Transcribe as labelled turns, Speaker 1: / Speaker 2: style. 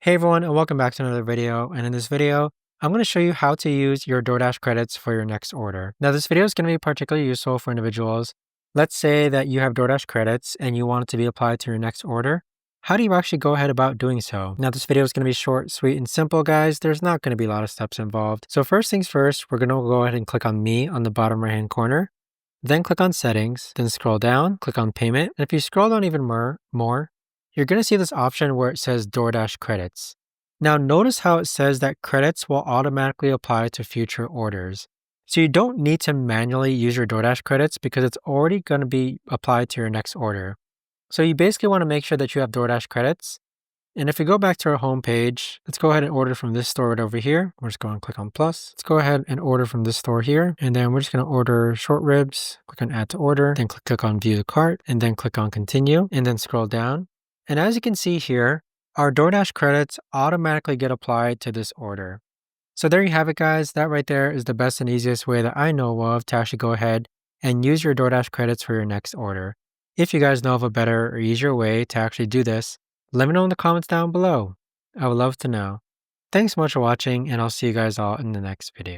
Speaker 1: Hey everyone, and welcome back to another video. And in this video, I'm going to show you how to use your DoorDash credits for your next order. Now, this video is going to be particularly useful for individuals. Let's say that you have DoorDash credits and you want it to be applied to your next order. How do you actually go ahead about doing so? Now, this video is going to be short, sweet, and simple, guys. There's not going to be a lot of steps involved. So first things first, we're going to go ahead and click on Me on the bottom right-hand corner. Then click on Settings, then scroll down, click on Payment. And if you scroll down even more, you're going to see this option where it says DoorDash credits. Now notice how it says that credits will automatically apply to future orders. So you don't need to manually use your DoorDash credits because it's already going to be applied to your next order. So you basically want to make sure that you have DoorDash credits. And if we go back to our home page, let's go ahead and order from this store right over here. We're just going to click on plus. Let's go ahead and order from this store here. And then we're just going to order short ribs, click on add to order, then click on view the cart, and then click on continue, and then scroll down. And as you can see here, our DoorDash credits automatically get applied to this order. So there you have it, guys. That right there is the best and easiest way that I know of to actually go ahead and use your DoorDash credits for your next order. If you guys know of a better or easier way to actually do this, let me know in the comments down below. I would love to know. Thanks so much for watching, and I'll see you guys all in the next video.